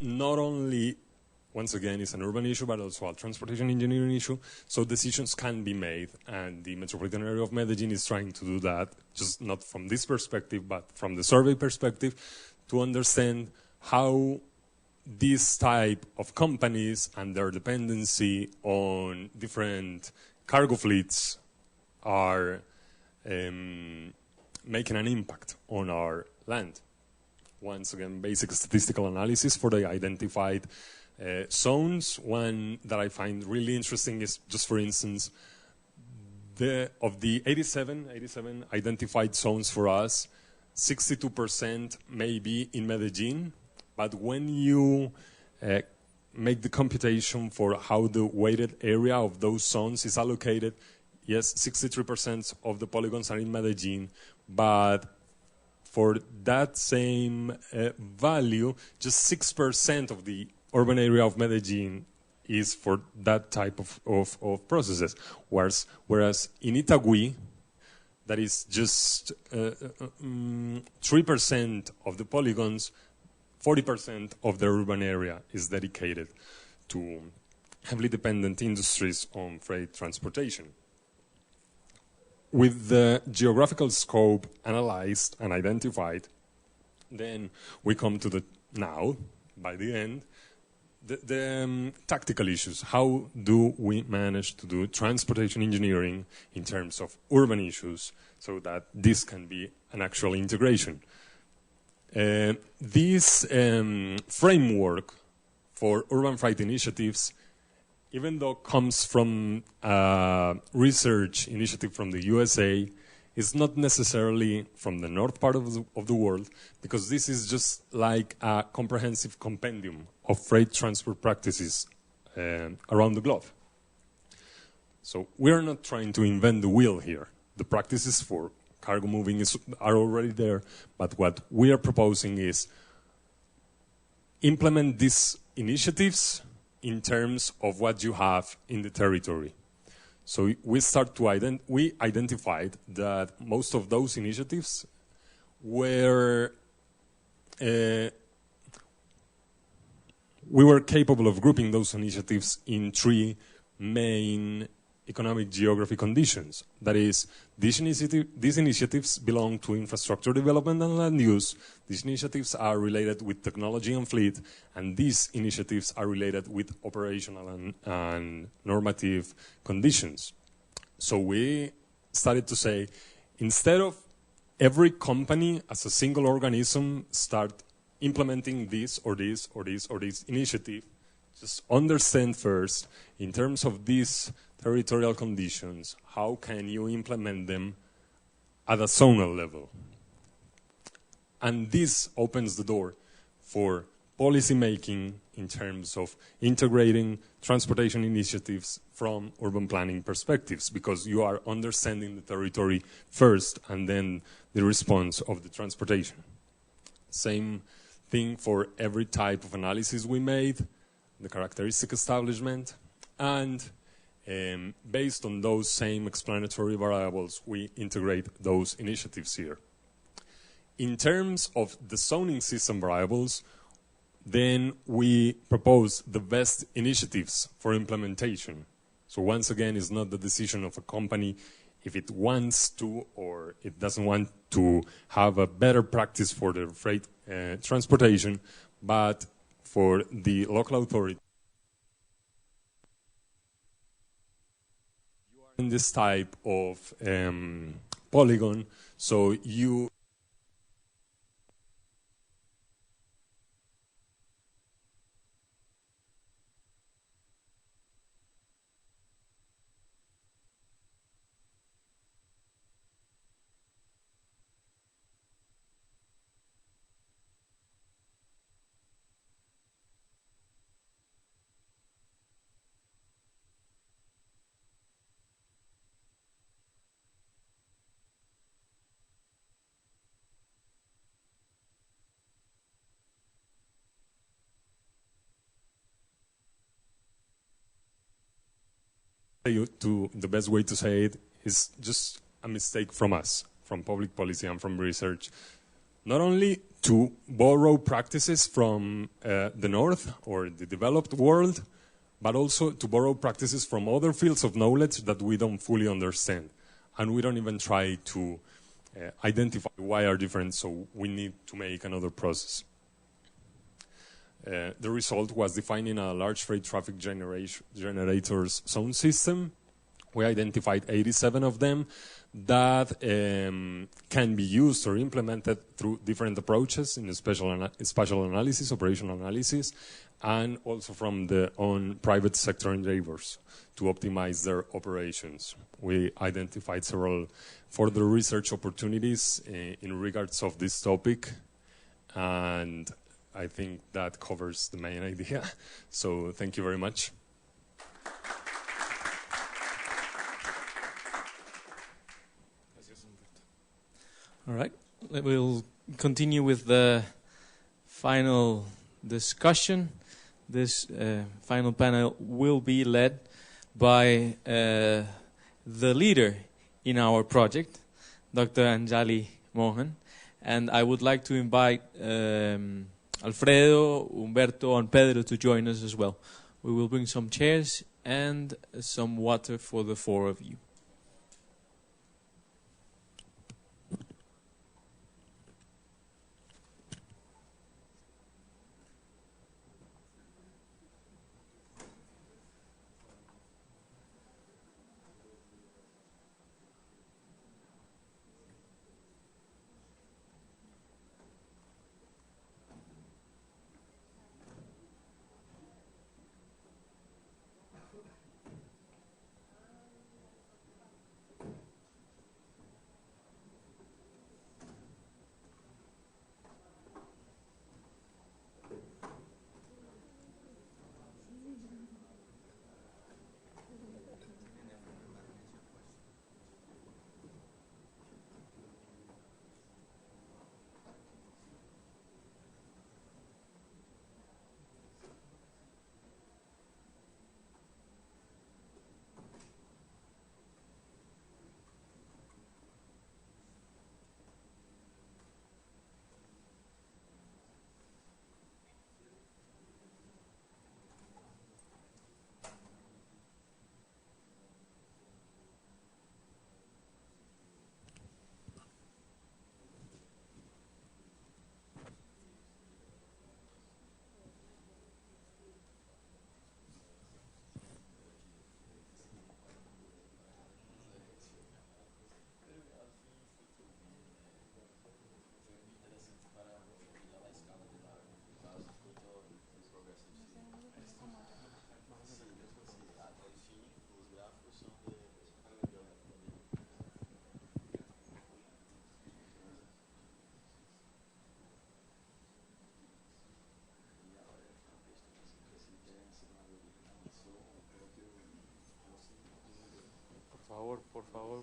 not only, once again, it's an urban issue, but also a transportation engineering issue, so decisions can be made, and the metropolitan area of Medellin is trying to do that, just not from this perspective, but from the survey perspective, to understand how this type of companies and their dependency on different cargo fleets are making an impact on our land. Once again, basic statistical analysis for the identified zones. One that I find really interesting is, just for instance, of the 87 identified zones for us, 62% may be in Medellin, but when you make the computation for how the weighted area of those zones is allocated, yes, 63% of the polygons are in Medellin, but for that same value, just 6% of the urban area of Medellin is for that type of processes. Whereas in Itagüí, that is just 3% of the polygons, 40% of the urban area is dedicated to heavily dependent industries on freight transportation. With the geographical scope analyzed and identified, then we come to the now, by the end, the tactical issues. How do we manage to do transportation engineering in terms of urban issues so that this can be an actual integration? This framework for urban freight initiatives, even though comes from a research initiative from the USA, is not necessarily from the north part of the world, because this is just like a comprehensive compendium of freight transport practices around the globe. So we're not trying to invent the wheel here. The practices for cargo moving are already there, but what we are proposing is implement these initiatives in terms of what you have in the territory. So we identified that most of those initiatives were we were capable of grouping those initiatives in three main economic geography conditions. That is, these initiatives belong to infrastructure development and land use. These initiatives are related with technology and fleet, and these initiatives are related with operational and normative conditions. So we started to say, instead of every company as a single organism start implementing this or this or this or this initiative, just understand first, in terms of these territorial conditions, how can you implement them at a zonal level? And this opens the door for policy making in terms of integrating transportation initiatives from urban planning perspectives, because you are understanding the territory first and then the response of the transportation. Same thing for every type of analysis we made, the characteristic establishment, and based on those same explanatory variables, we integrate those initiatives here. In terms of the zoning system variables, then we propose the best initiatives for implementation. So once again, it's not the decision of a company if it wants to or it doesn't want to have a better practice for the freight transportation, but for the local authority. You are in this type of polygon, so you the best way to say it is just a mistake from us, from public policy and from research, not only to borrow practices from the North or the developed world, but also to borrow practices from other fields of knowledge that we don't fully understand. And we don't even try to identify why are different, so we need to make another process. The result was defining a large freight traffic generators zone system. We identified 87 of them that can be used or implemented through different approaches in spatial analysis, operational analysis, and also from the private sector endeavors to optimize their operations. We identified several further research opportunities in regards of this topic, and I think that covers the main idea. So thank you very much. All right, we'll continue with the final discussion. This final panel will be led by the leader in our project, Dr. Anjali Mohan. And I would like to invite Alfredo, Humberto, and Pedro to join us as well. We will bring some chairs and some water for the four of you.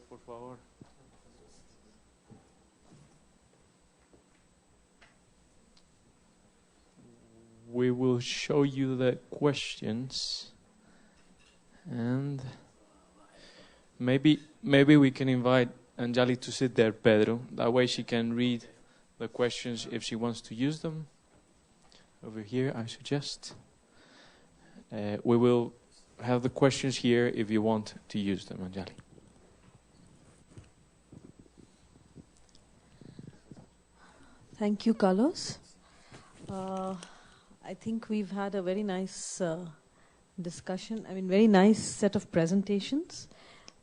Por favor. We will show you the questions, and maybe we can invite Anjali to sit there, Pedro. That way she can read the questions if she wants to use them. Over here, I suggest. We will have the questions here if you want to use them, Anjali. Thank you, Carlos. I think we've had a very nice discussion. I mean, very nice set of presentations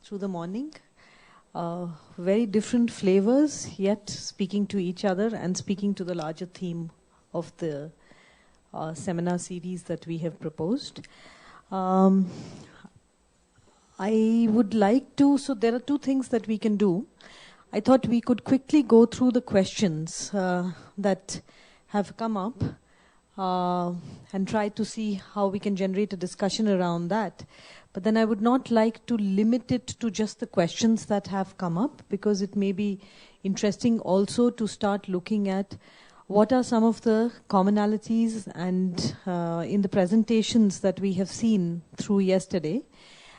through the morning. Very different flavors, yet speaking to each other and speaking to the larger theme of the seminar series that we have proposed. I would like to, so there are two things that we can do. I thought we could quickly go through the questions that have come up and try to see how we can generate a discussion around that. But then I would not like to limit it to just the questions that have come up, because it may be interesting also to start looking at what are some of the commonalities and in the presentations that we have seen through yesterday,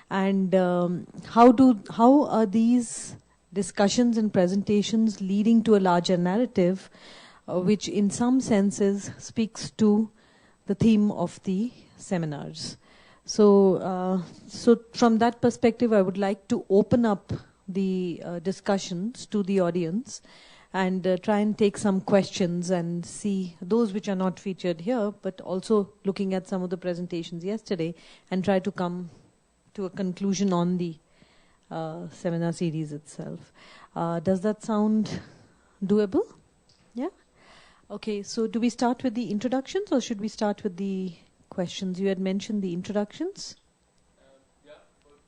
and how are these discussions and presentations leading to a larger narrative which in some senses speaks to the theme of the seminars. So from that perspective, I would like to open up the discussions to the audience and try and take some questions and see those which are not featured here, but also looking at some of the presentations yesterday and try to come to a conclusion on the seminar series itself. Does that sound doable? Yeah? Okay, so do we start with the introductions or should we start with the questions? You had mentioned the introductions. Yeah, but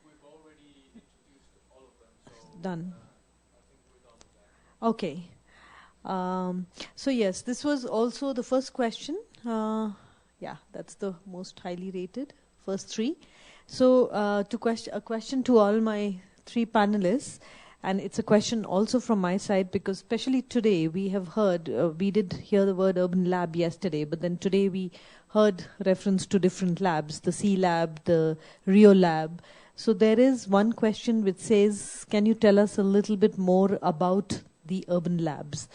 we've already introduced all of them. So Done. I think we're done with that. Okay. So yes, this was also the first question. Yeah, that's the most highly rated, first three. So a question to all my three panelists, and it's a question also from my side because especially today we have heard, we did hear the word urban lab yesterday, but then today we heard reference to different labs, the C lab, the Rio lab. So there is one question which says, can you tell us a little bit more about the urban labs?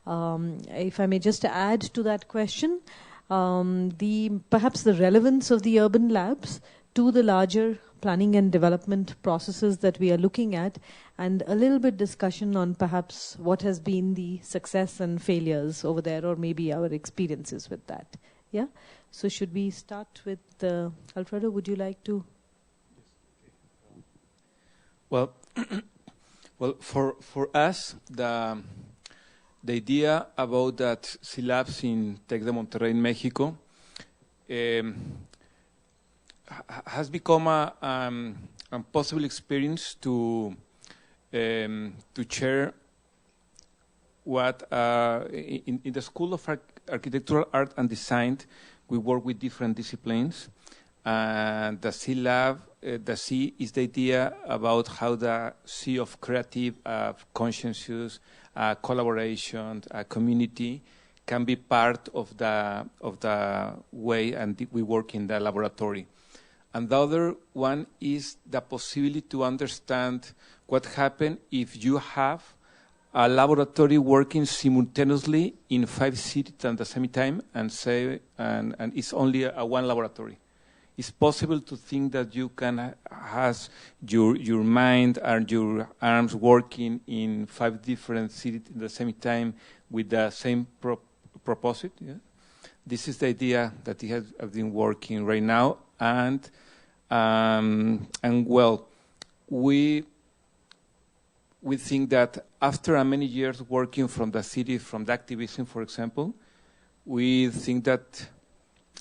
If I may just add to that question, perhaps the relevance of the urban labs to the larger planning and development processes that we are looking at, and a little bit discussion on perhaps what has been the success and failures over there, or maybe our experiences with that. Yeah? So should we start with Alfredo? Would you like to? Well, for us, the idea about that C Labs in Tec de Monterrey in Mexico has become a possible experience to share what in the School of Architectural Art and Design we work with different disciplines, and the C Lab, the C is the idea about how the C of creative, conscientious, collaboration, community can be part of the way and we work in the laboratory. And the other one is the possibility to understand what happens if you have a laboratory working simultaneously in 5 cities at the same time and it's only one laboratory. It's possible to think that you can have your mind and your arms working in 5 different cities at the same time with the same proposal. Yeah? This is the idea that he has been working right now, and well, we think that after many years working from the city, from the activism, for example, we think that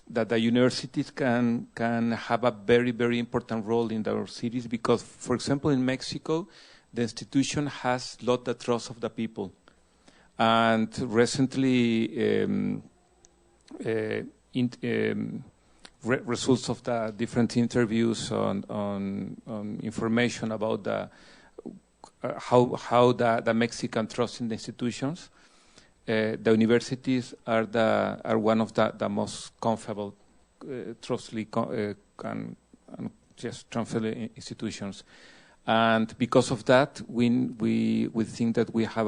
the universities can have a very, very important role in our cities because, for example, in Mexico, the institution has lost the trust of the people. And recently, results of the different interviews on information about how the Mexican trust in the institutions, the universities are one of the most comfortable, trustfully and just trustful institutions, and because of that, we think that we have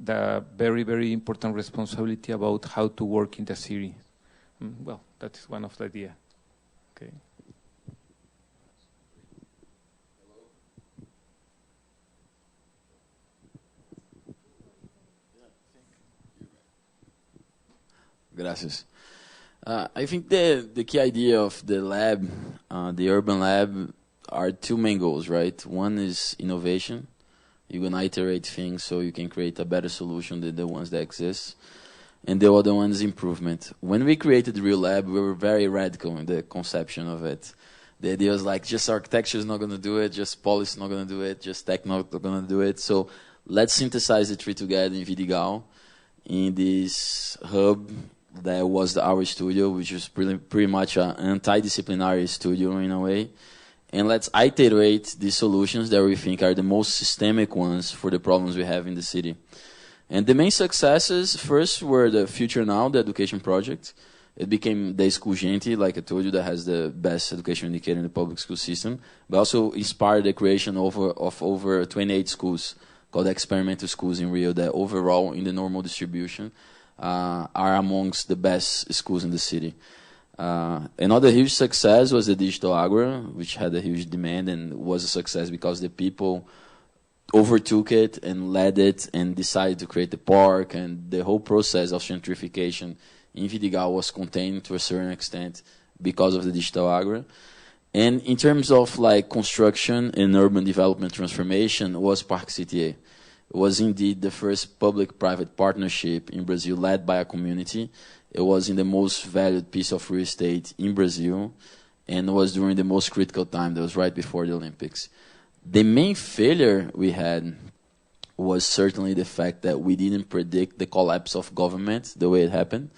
the very, very important responsibility about how to work in the city. Well, that's one of the ideas. Okay. Gracias. I think the key idea of the lab, the urban lab, are 2 main goals, right? One is innovation. You're going to iterate things so you can create a better solution than the ones that exist. And the other one is improvement. When we created the Real Lab, we were very radical in the conception of it. The idea was like, just architecture is not going to do it, just policy is not going to do it, just tech not going to do it. So let's synthesize the 3 together in Vidigal, in this hub that was our studio, which was pretty much an anti-disciplinary studio in a way. And let's iterate these solutions that we think are the most systemic ones for the problems we have in the city. And the main successes first were the Future Now, the education project. It became the School Gente, like I told you, that has the best education indicator in the public school system, but also inspired the creation of over 28 schools called experimental schools in Rio that overall in the normal distribution are amongst the best schools in the city. Another huge success was the digital agora, which had a huge demand and was a success because the people overtook it and led it and decided to create the park, and the whole process of gentrification in Vidigal was contained to a certain extent because of the digital agora. And in terms of like construction and urban development transformation was Parque CTA. It was indeed the first public-private partnership in Brazil led by a community. It was in the most valued piece of real estate in Brazil, and was during the most critical time. That was right before the Olympics. The main failure we had was certainly the fact that we didn't predict the collapse of government the way it happened.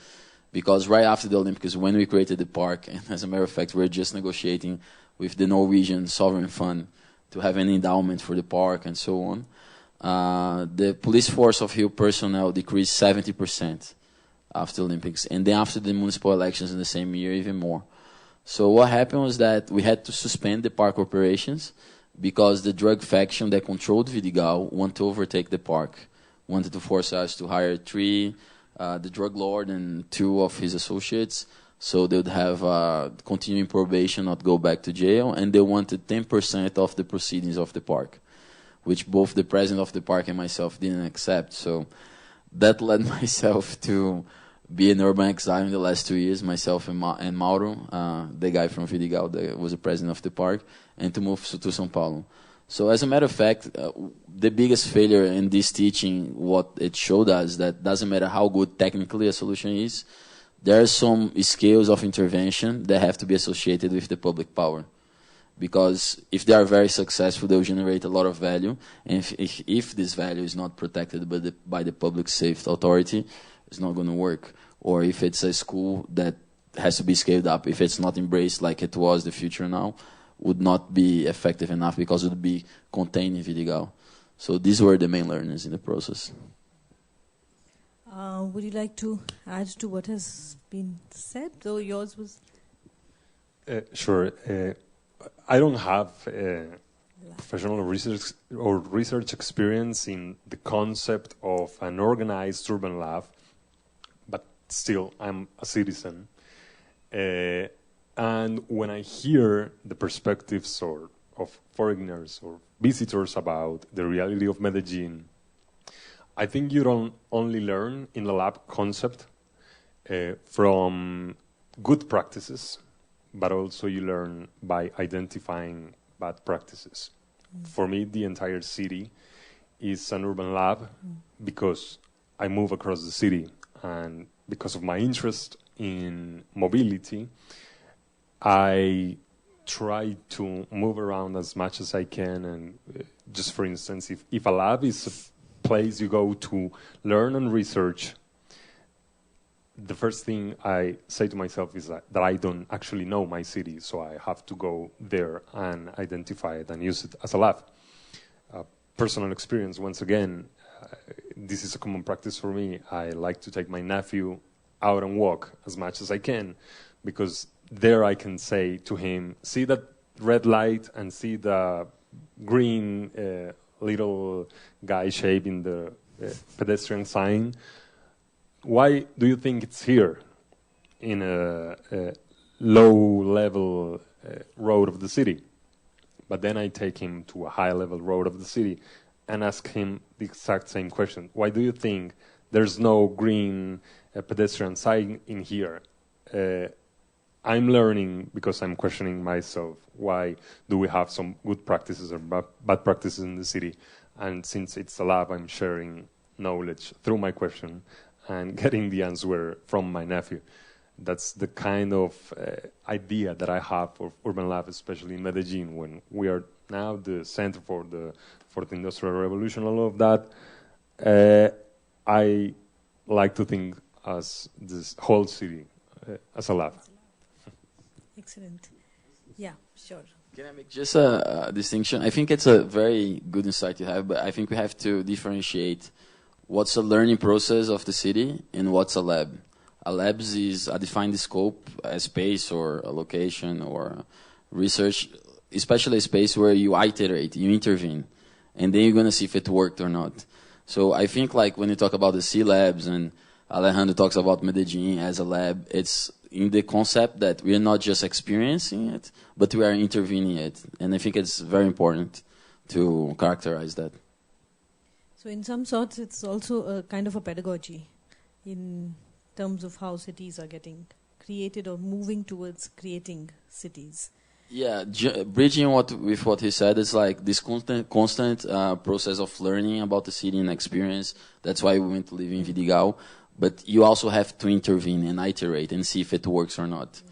Because right after the Olympics, when we created the park, and as a matter of fact, we're just negotiating with the Norwegian Sovereign Fund to have an endowment for the park and so on, the police force of Rio personnel decreased 70% after the Olympics. And then after the municipal elections in the same year, even more. So what happened was that we had to suspend the park operations because the drug faction that controlled Vidigal wanted to overtake the park, wanted to force us to hire the drug lord and 2 of his associates, so they would have continuing probation, not go back to jail, and they wanted 10% of the proceedings of the park, which both the president of the park and myself didn't accept. So that led myself to be an urban exile in the last 2 years, myself and Mauro, the guy from Vidigal that was the president of the park, and to move to São Paulo. So as a matter of fact, the biggest failure in this teaching, what it showed us, that doesn't matter how good technically a solution is, there are some scales of intervention that have to be associated with the public power. Because if they are very successful, they will generate a lot of value. And if this value is not protected by the public safety authority, it's not going to work. Or if it's a school that has to be scaled up, if it's not embraced like it was the future now, would not be effective enough because it would be contained in Vidigal. So these were the main learners in the process. Would you like to add to what has been said? Though yours was... Sure. I don't have professional research experience in the concept of an organized urban lab, but still, I'm a citizen. And when I hear the perspectives of foreigners or visitors about the reality of Medellin, I think you don't only learn in the lab concept from good practices, but also you learn by identifying bad practices. For me, the entire city is an urban lab because I move across the city, and because of my interest in mobility, I try to move around as much as I can. And just for instance, if a lab is a place you go to learn and research, the first thing I say to myself is that I don't actually know my city, so I have to go there and identify it and use it as a lab. Personal experience, once again, this is a common practice for me. I like to take my nephew out and walk as much as I can, because there I can say to him, see that red light and see the green little guy shape in the pedestrian sign. Why do you think it's here in a low-level road of the city? But then I take him to a high-level road of the city and ask him the exact same question. Why do you think there's no green pedestrian sign in here? I'm learning because I'm questioning myself. Why do we have some good practices or bad practices in the city? And since it's a lab, I'm sharing knowledge through my question and getting the answer from my nephew. That's the kind of idea that I have for urban lab, especially in Medellin, when we are now the center for the Industrial Revolution, all of that. I like to think as this whole city as a lab. Excellent. Yeah, sure. Can I make just a distinction? I think it's a very good insight you have, but I think we have to differentiate what's a learning process of the city and what's a lab. A lab is a defined scope, a space or a location or research, especially a space where you iterate, you intervene. and then you're going to see if it worked or not. So I think like when you talk about the C labs and Alejandro talks about Medellin as a lab, it's in the concept that we are not just experiencing it, but we are intervening it. And I think it's very important to characterize that. So in some sorts, it's also a kind of a pedagogy in terms of how cities are getting created or moving towards creating cities. Yeah, bridging with what he said, it's like this constant process of learning about the city and experience. That's why we went to live in Vidigal. But you also have to intervene and iterate and see if it works or not.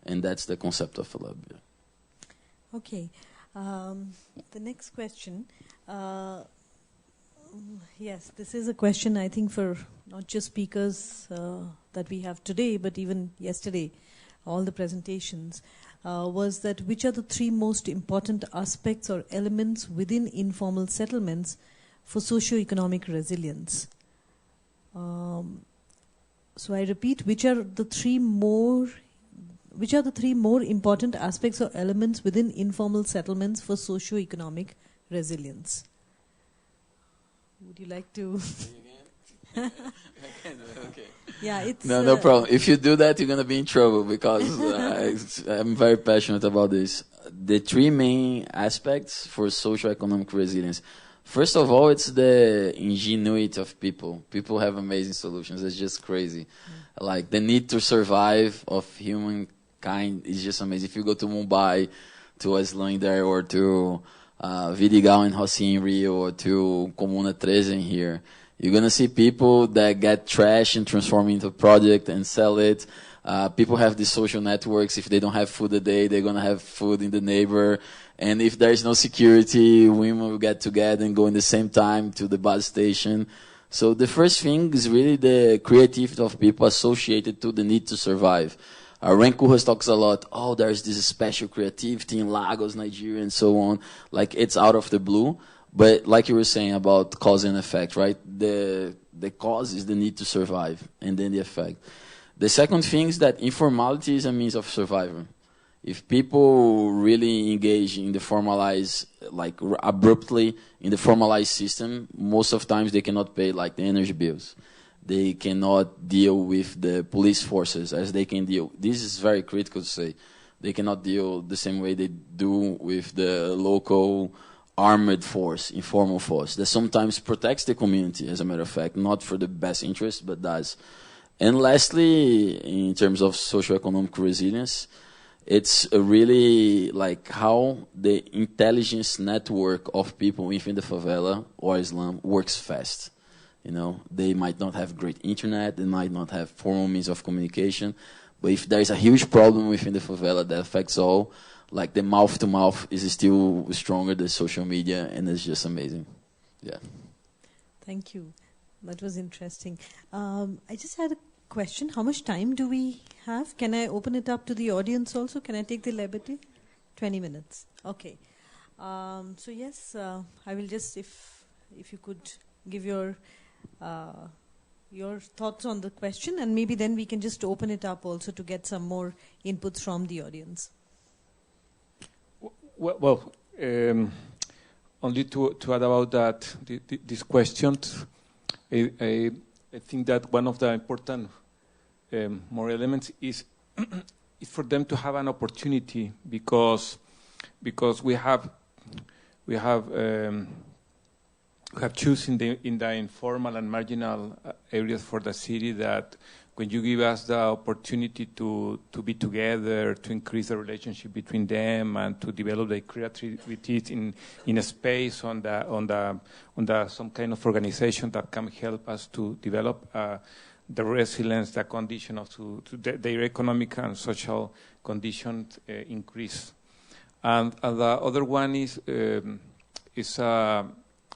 And that's the concept of a lab. Yeah. Okay. The next question. Yes, this is a question I think for not just speakers that we have today, but even yesterday, all the presentations, was that which are the three most important aspects or elements within informal settlements for socio-economic resilience? So I repeat, which are the three more important aspects or elements within informal settlements for socio-economic resilience? Would you like to? Okay. Yeah, it's no problem. If you do that, you're gonna be in trouble because I'm very passionate about this. The three main aspects for socio-economic resilience. First of all, it's the ingenuity of people. People have amazing solutions. It's just crazy. Like the need to survive of humankind is just amazing. If you go to Mumbai, to Islander, or to Vidigal and Rocinha in Rio, or to Comuna 13 here, you're going to see people that get trash and transform into a product and sell it. People have these social networks. If they don't have food a day, they're going to have food in the neighbor. And if there's no security, women will get together and go in the same time to the bus station. So the first thing is really the creativity of people associated to the need to survive. Renkuhas talks a lot, there's this special creativity in Lagos, Nigeria, and so on. Like, it's out of the blue. But like you were saying about cause and effect, right? The cause is the need to survive, and then the effect. The second thing is that informality is a means of survival. If people really engage in the formalized, like abruptly in the formalized system, most of times they cannot pay like the energy bills. They cannot deal with the police forces as they can deal. This is very critical to say. They cannot deal the same way they do with the local armored force, informal force, that sometimes protects the community, as a matter of fact, not for the best interest, but does. And lastly, in terms of socioeconomic resilience, it's really like how the intelligence network of people within the favela or slum works fast. You know, they might not have great internet, they might not have formal means of communication, but if there is a huge problem within the favela that affects all, like the mouth-to-mouth is still stronger than social media, and it's just amazing. Yeah. Thank you. That was interesting. I just had a question. How much time do we have? Can I open it up to the audience also? Can I take the liberty? 20 minutes. Okay. So yes, I will just, if you could give your thoughts on the question, and maybe then we can just open it up also to get some more inputs from the audience. Well, only to add about that, this question, I think that one of the important more elements is is for them to have an opportunity because we have chosen in the informal and marginal areas for the city that when you give us the opportunity to be together, to increase the relationship between them, and to develop the creativity in a space on some kind of organization that can help us to develop the resilience, the condition of their economic and social conditions increase. And the other one is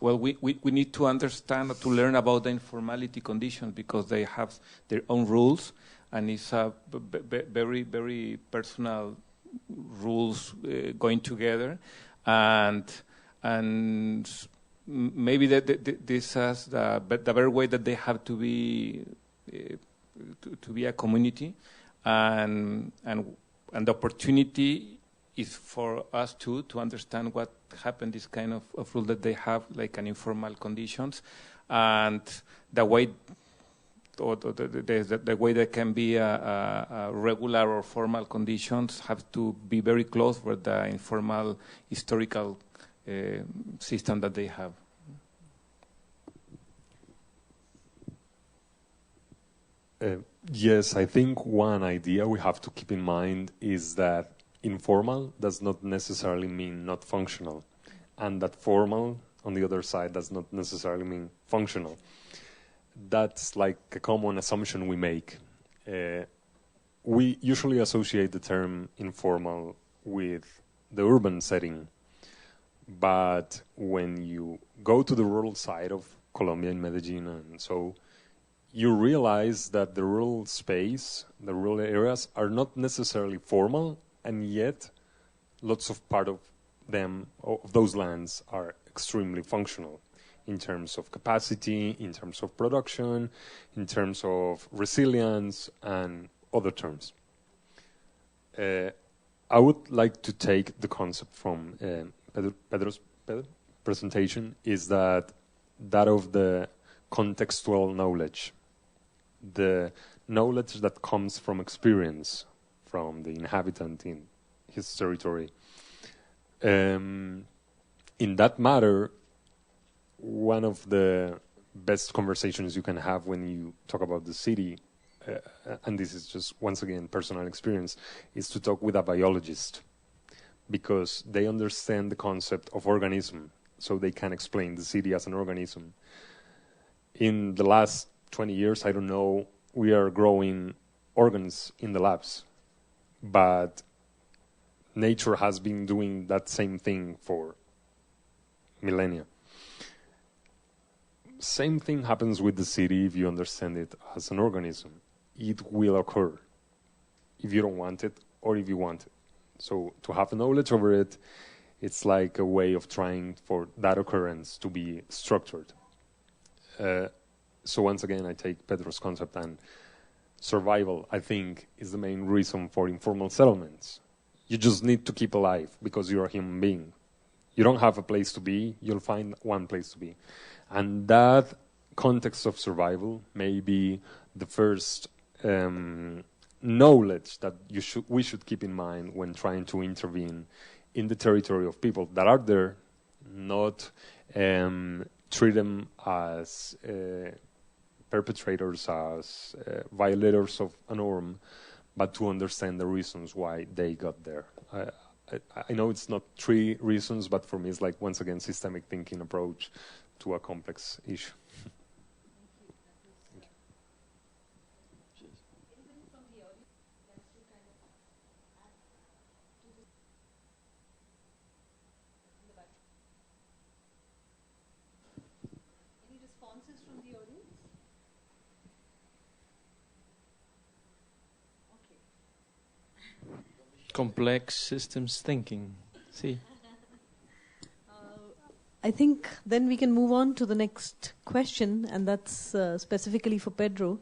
well, we need to understand, to learn about the informality conditions because they have their own rules, and it's a very, very personal rules going together, and maybe this has the better way that they have to be a community, and the opportunity is for us too to understand what happened, this kind of rule that they have, like an informal conditions, and the way or the way there can be a regular or formal conditions have to be very close with the informal historical system that they have. Yes, I think one idea we have to keep in mind is that informal does not necessarily mean not functional, and that formal, on the other side, does not necessarily mean functional. That's like a common assumption we make. We usually associate the term informal with the urban setting, but when you go to the rural side of Colombia, in Medellin, and so you realize that the rural space, the rural areas, are not necessarily formal, and yet lots of part of them, of those lands, are extremely functional in terms of capacity, in terms of production, in terms of resilience, and other terms. I would like to take the concept from Pedro's presentation, is that of the contextual knowledge, the knowledge that comes from experience, from the inhabitant in his territory. In that matter, one of the best conversations you can have when you talk about the city, and this is just, once again, personal experience, is to talk with a biologist, because they understand the concept of organism, so they can explain the city as an organism. In the last 20 years, I don't know, we are growing organs in the labs, but nature has been doing that same thing for millennia. Same thing happens with the city if you understand it as an organism. It will occur if you don't want it or if you want it. So to have knowledge over it, it's like a way of trying for that occurrence to be structured. So once again, I take Pedro's concept, and survival, I think, is the main reason for informal settlements. You just need to keep alive because you're a human being. You don't have a place to be, you'll find one place to be. And that context of survival may be the first knowledge that we should keep in mind when trying to intervene in the territory of people that are there, not treat them as perpetrators, as violators of a norm, but to understand the reasons why they got there. I know it's not 3 reasons, but for me it's like, once again, systemic thinking approach to a complex issue. Complex systems thinking. See. I think then we can move on to the next question, and that's specifically for Pedro.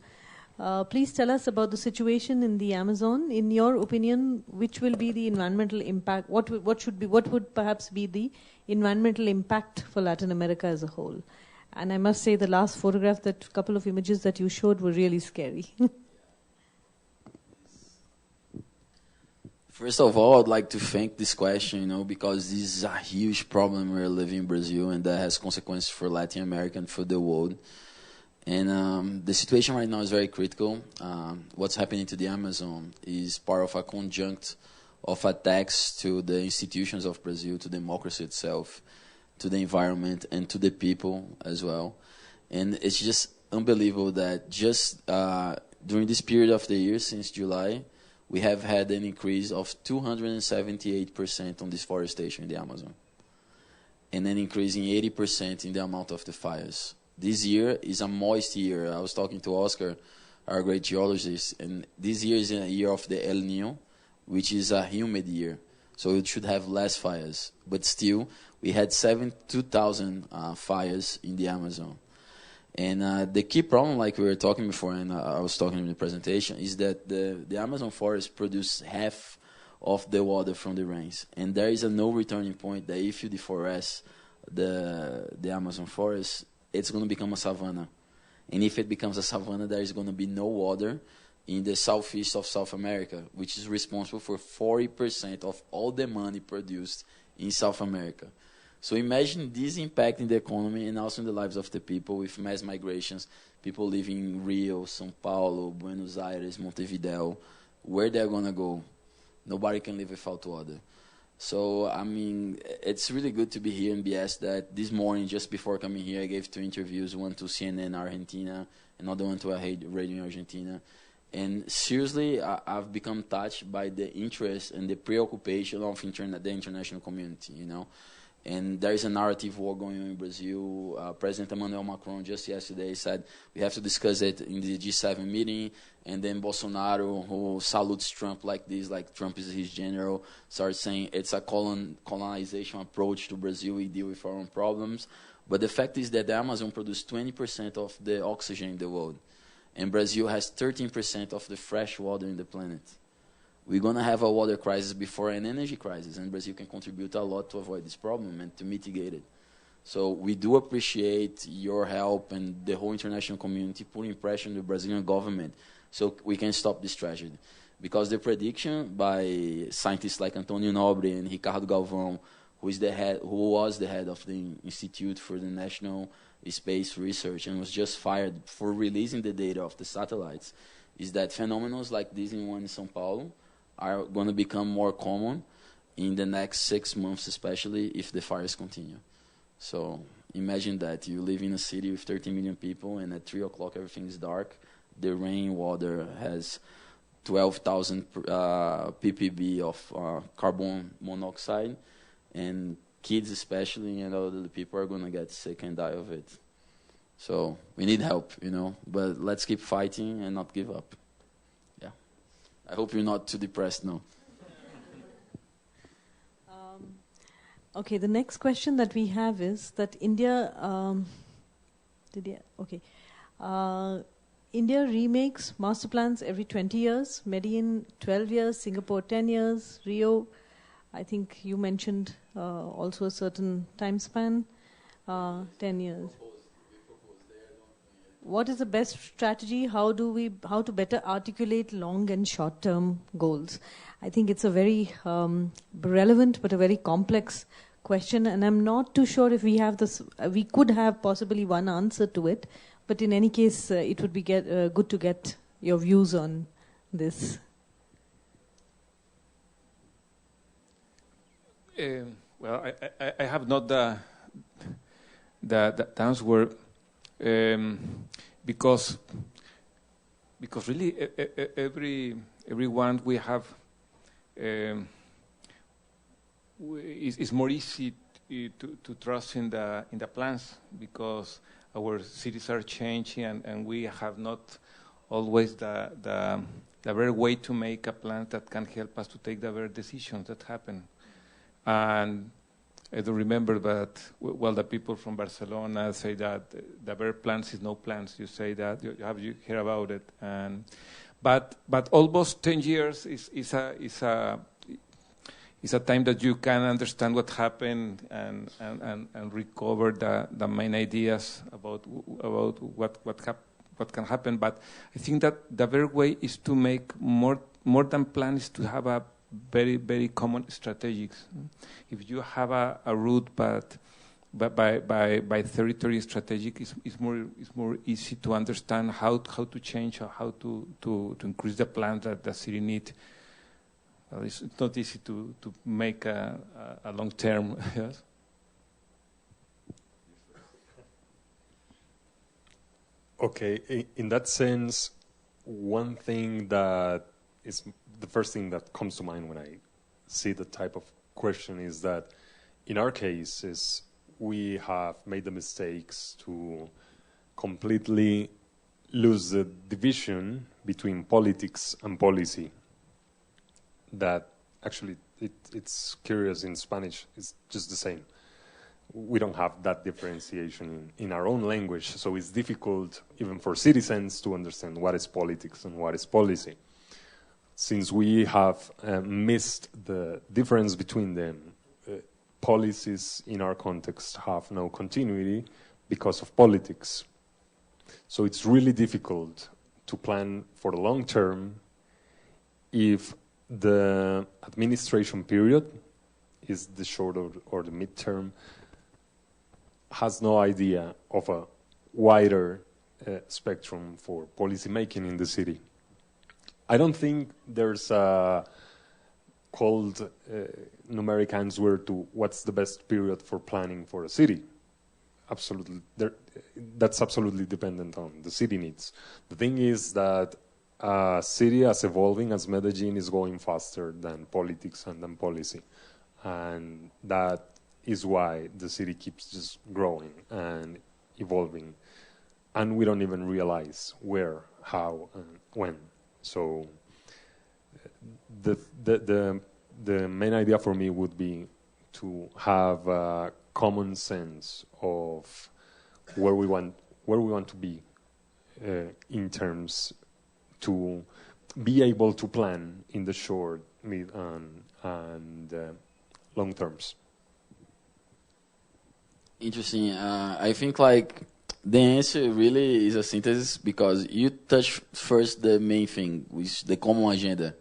Please tell us about the situation in the Amazon. In your opinion, which will be the environmental impact? What would perhaps be the environmental impact for Latin America as a whole? And I must say, the last photograph, that couple of images that you showed, were really scary. First of all, I'd like to thank this question, because this is a huge problem we're living in Brazil, and that has consequences for Latin America and for the world. And the situation right now is very critical. What's happening to the Amazon is part of a conjunct of attacks to the institutions of Brazil, to democracy itself, to the environment, and to the people as well. And it's just unbelievable that just during this period of the year, since July, we have had an increase of 278% on deforestation in the Amazon, and an increase in 80% in the amount of the fires. This year is a moist year. I was talking to Oscar, our great geologist, and this year is a year of the El Niño, which is a humid year, so it should have less fires. But still, we had 2,000 fires in the Amazon. And the key problem, like we were talking before, and I was talking in the presentation, is that the Amazon forest produces half of the water from the rains. And there is a no returning point that if you deforest the Amazon forest, it's going to become a savanna. And if it becomes a savanna, there is going to be no water in the southeast of South America, which is responsible for 40% of all the money produced in South America. So imagine this impact in the economy and also in the lives of the people with mass migrations, people living in Rio, São Paulo, Buenos Aires, Montevideo, where they're going to go. Nobody can live without water. So, I mean, it's really good to be here in BS. That this morning, just before coming here, I gave 2 interviews, one to CNN Argentina, another one to a radio in Argentina. And seriously, I've become touched by the interest and the preoccupation of the international community, you know. And there is a narrative war going on in Brazil. President Emmanuel Macron just yesterday said we have to discuss it in the G7 meeting. And then Bolsonaro, who salutes Trump like this, like Trump is his general, starts saying it's a colonization approach to Brazil. We deal with our own problems. But the fact is that the Amazon produces 20% of the oxygen in the world. And Brazil has 13% of the fresh water in the planet. We're going to have a water crisis before an energy crisis, and Brazil can contribute a lot to avoid this problem and to mitigate it. So we do appreciate your help and the whole international community putting pressure on the Brazilian government so we can stop this tragedy. Because the prediction by scientists like Antônio Nobre and Ricardo Galvão, who was the head of the Institute for the National Space Research and was just fired for releasing the data of the satellites, is that phenomena like this one in São Paulo are going to become more common in the next 6 months, especially if the fires continue. So imagine that you live in a city with 30 million people, and at 3 o'clock everything is dark. The rainwater has 12,000 ppb of carbon monoxide, and kids especially and elderly people are going to get sick and die of it. So we need help, you know, but let's keep fighting and not give up. Yeah. I hope you're not too depressed now. Okay, the next question that we have is that India, India remakes master plans every 20 years, Medellin 12 years, Singapore 10 years, Rio, I think you mentioned also a certain time span, 10 years. What is the best strategy? How to better articulate long and short-term goals? I think it's a very relevant but a very complex question, and I'm not too sure if we have this. We could have possibly one answer to it, but in any case, it would be good to get your views on this. Well, I have not the answer because really everyone we have is more easy to trust in the plans because our cities are changing and we have not always the very way to make a plan that can help us to take the very decisions that happen. And I do remember that, well, the people from Barcelona say that the very plans is no plans. You say that, you hear about it. But almost 10 years is a time that you can understand what happened and recover the main ideas about what can happen. But I think that the very way is to make more than plans, to have a very, very common strategies. If you have a route, but by territory strategic, it's more easy to understand how to change or how to increase the plans that the city need. Well, it's not easy to make a long term. Yes. Okay, in that sense, one thing that is the first thing that comes to mind when I see the type of question is that in our case is we have made the mistakes to completely lose the division between politics and policy. That actually, it's curious, in Spanish, it's just the same. We don't have that differentiation in our own language, so it's difficult even for citizens to understand what is politics and what is policy. since we have missed the difference between them, policies in our context have no continuity because of politics. So it's really difficult to plan for the long term if the administration period is the short or the midterm, has no idea of a wider spectrum for policy making in the city. I don't think there's a cold numeric answer to what's the best period for planning for a city. Absolutely, that's absolutely dependent on the city needs. The thing is that a city as evolving as Medellin is going faster than politics and than policy. And that is why the city keeps just growing and evolving. And we don't even realize where, how, and when. So the main idea for me would be to have a common sense of where we want to be in terms to be able to plan in the short, mid, and long terms. Interesting. I think like the answer really is a synthesis because you touch first the main thing, which is the common agenda.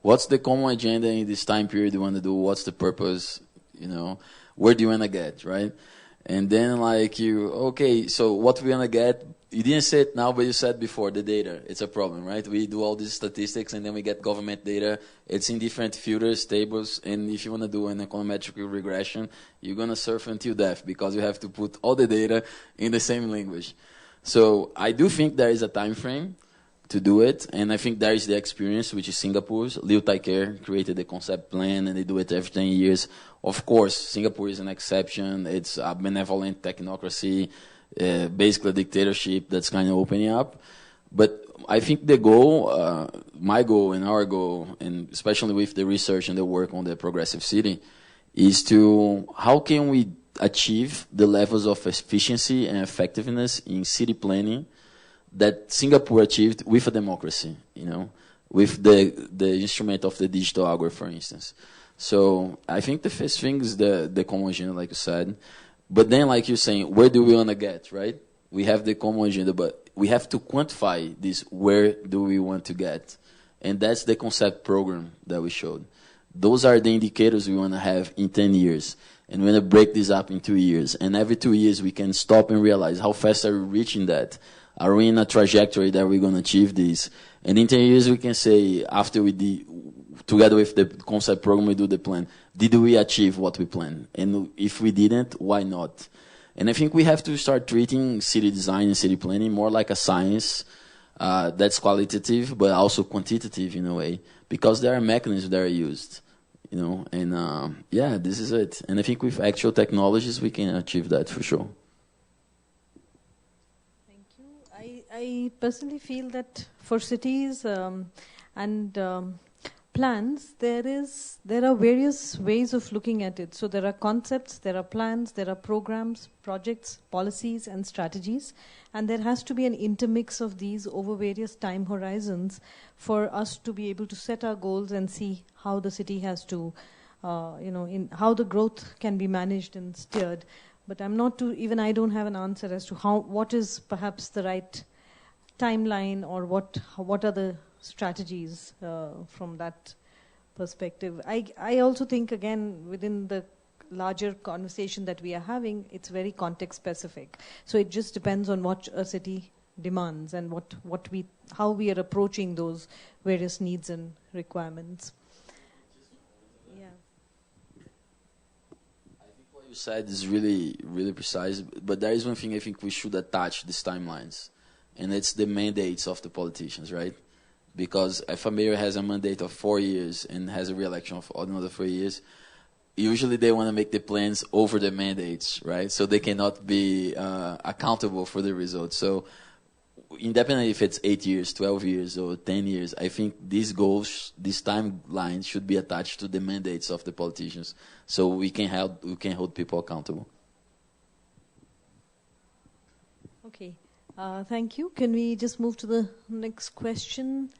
What's the common agenda in this time period you want to do? What's the purpose? You know, where do you want to get, right? And then like okay, so what we want to get, you didn't say it now, but you said before, the data. It's a problem, right? We do all these statistics and then we get government data. It's in different filters, tables, and if you want to do an econometric regression, you're going to surf until death because you have to put all the data in the same language. So I do think there is a time frame to do it, and I think there is the experience, which is Singapore's. Liu Tai-Ker created the concept plan, and they do it every 10 years. Of course, Singapore is an exception. It's a benevolent technocracy, basically a dictatorship that's kind of opening up. But I think the goal, my goal and our goal, and especially with the research and the work on the progressive city, is to how can we achieve the levels of efficiency and effectiveness in city planning that Singapore achieved with a democracy, you know, with the instrument of the digital algorithm, for instance. So I think the first thing is the common agenda, like you said. But then, like you're saying, where do we want to get, right? We have the common agenda, but we have to quantify this, where do we want to get? And that's the concept program that we showed. Those are the indicators we want to have in 10 years. And we're going to break this up in 2 years. And every 2 years, we can stop and realize how fast are we reaching that? Are we in a trajectory that we're going to achieve this? And in 10 years, we can say, after we did, together with the concept program, we do the plan. Did we achieve what we planned? And if we didn't, why not? And I think we have to start treating city design and city planning more like a science that's qualitative, but also quantitative in a way, because there are mechanisms that are used, you know. And yeah, this is it. And I think with actual technologies, we can achieve that for sure. I personally feel that for cities and plans, there are various ways of looking at it. So there are concepts, there are plans, there are programs, projects, policies, and strategies. And there has to be an intermix of these over various time horizons for us to be able to set our goals and see how the city has to, in how the growth can be managed and steered. But I'm not too, even I don't have an answer as to what is perhaps the right timeline, or what are the strategies from that perspective. I also think, again, within the larger conversation that we are having, it's very context specific. So it just depends on what a city demands and how we are approaching those various needs and requirements. Yeah. I think what you said is really, really precise, but there is one thing I think we should attach these timelines. And it's the mandates of the politicians, right? Because if a mayor has a mandate of 4 years and has a re-election of another 4 years, usually they want to make the plans over the mandates, right? So they cannot be accountable for the results. So independently if it's 8 years, 12 years, or 10 years, I think these goals, these timelines should be attached to the mandates of the politicians, so we can hold people accountable. Okay. Thank you. Can we just move to the next question?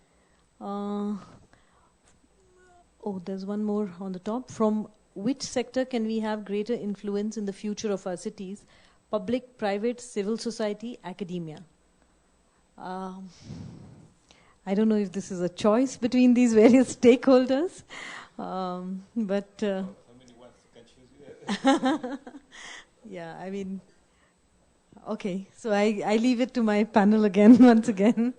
Oh, there's one more on the top. From which sector can we have greater influence in the future of our cities? Public, private, civil society, academia. I don't know if this is a choice between these various stakeholders, but How many ones you can choose? yeah, I mean, okay. So I leave it to my panel again, once again.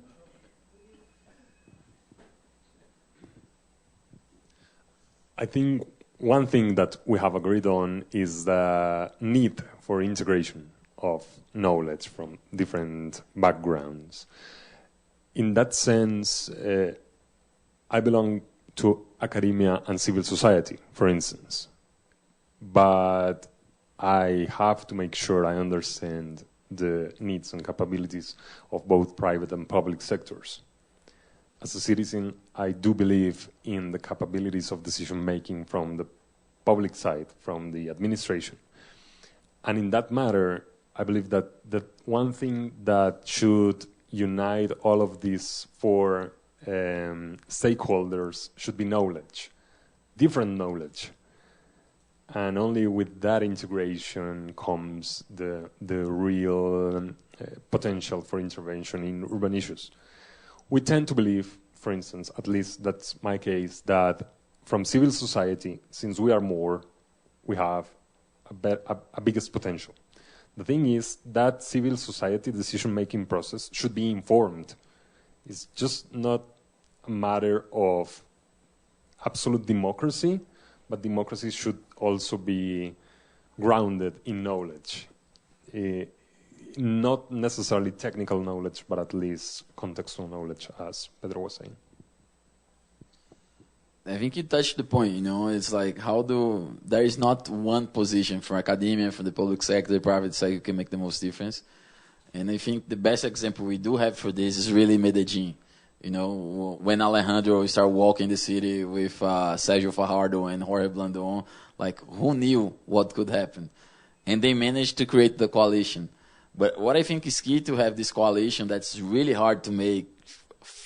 I think one thing that we have agreed on is the need for integration of knowledge from different backgrounds. In that sense, I belong to academia and civil society, for instance. But I have to make sure I understand the needs and capabilities of both private and public sectors. As a citizen, I do believe in the capabilities of decision-making from the public side, from the administration. And in that matter, I believe that the one thing that should unite all of these four stakeholders should be knowledge, different knowledge. And only with that integration comes the real potential for intervention in urban issues. We tend to believe, for instance, at least that's my case, that from civil society, since we are more, we have a biggest potential. The thing is that civil society decision-making process should be informed. It's just not a matter of absolute democracy, but democracy should also be grounded in knowledge. Not necessarily technical knowledge, but at least contextual knowledge, as Pedro was saying. I think you touched the point, it's like there is not one position for academia, for the public sector, the private sector who can make the most difference. And I think the best example we do have for this is really Medellin. When Alejandro started walking the city with Sergio Fajardo and Jorge Blandon, like who knew what could happen? And they managed to create the coalition. But what I think is key to have this coalition that's really hard to make,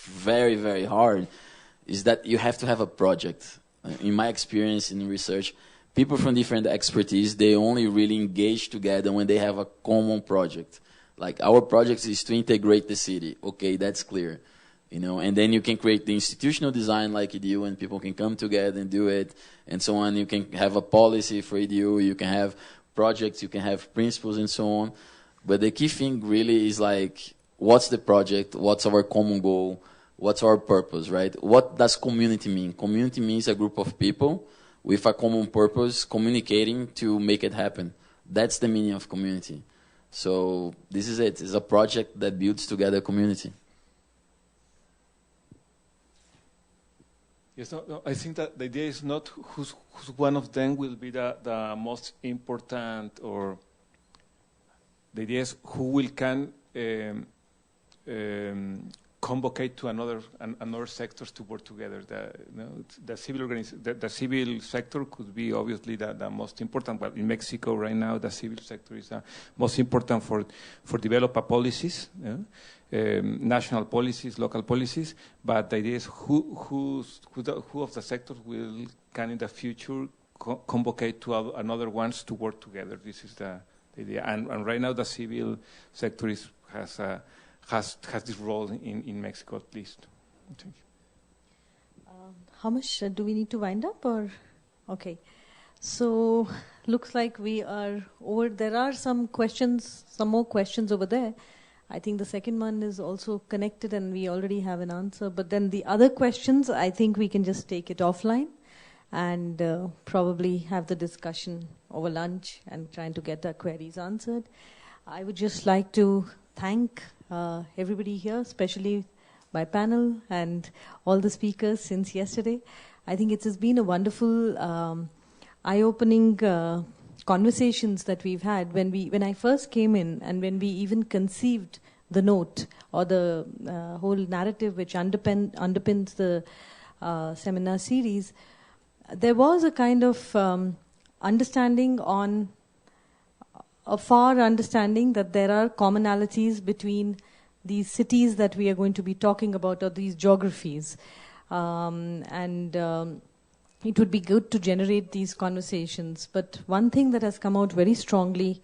very, very hard, is that you have to have a project. In my experience in research, people from different expertise, they only really engage together when they have a common project. Like our project is to integrate the city. Okay, that's clear. And then you can create the institutional design like EDU and people can come together and do it and so on. You can have a policy for EDU, you can have projects, you can have principles and so on. But the key thing really is like, what's the project? What's our common goal? What's our purpose, right? What does community mean? Community means a group of people with a common purpose communicating to make it happen. That's the meaning of community. So this is it. It's a project that builds together a community. Yes, no, I think that the idea is not who's one of them will be the most important, or the idea is who will convocate to another sectors to work together. The civil sector could be obviously the most important. Well, in Mexico right now, the civil sector is the most important for develop policies, national policies, local policies. But the idea is who of the sectors can in the future convocate to other ones to work together. This is the idea. And right now, the civil sector has this role in Mexico at least. Thank you. How much do we need to wind up? Or okay, so looks like we are over. There are some more questions over there. I think the second one is also connected and we already have an answer. But then the other questions, I think we can just take it offline and probably have the discussion over lunch and trying to get the queries answered. I would just like to thank everybody here, especially my panel and all the speakers since yesterday. I think it has been a wonderful, eye-opening conversations that we've had when I first came in and when we even conceived the note or the whole narrative which underpins the seminar series. There was a kind of understanding on a far understanding that there are commonalities between these cities that we are going to be talking about, or these geographies. And it would be good to generate these conversations. But one thing that has come out very strongly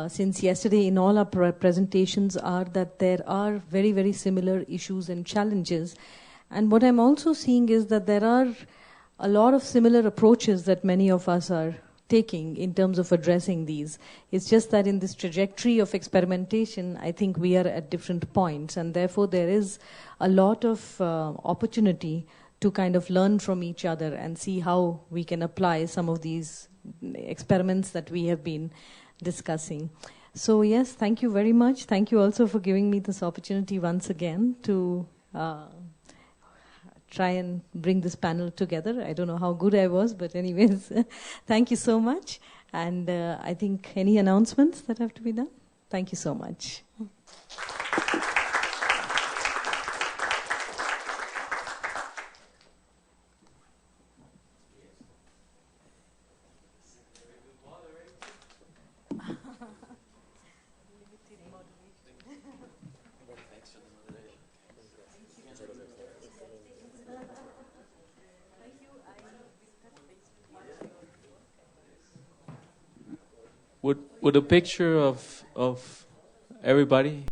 since yesterday in all our presentations are that there are very, very similar issues and challenges. And what I'm also seeing is that there are a lot of similar approaches that many of us are taking in terms of addressing these. It's just that in this trajectory of experimentation, I think we are at different points, and therefore there is a lot of opportunity to kind of learn from each other and see how we can apply some of these experiments that we have been discussing. So yes, thank you very much. Thank you also for giving me this opportunity once again to try and bring this panel together. I don't know how good I was, but anyways, thank you so much. And I think any announcements that have to be done? Thank you so much. Would a picture of everybody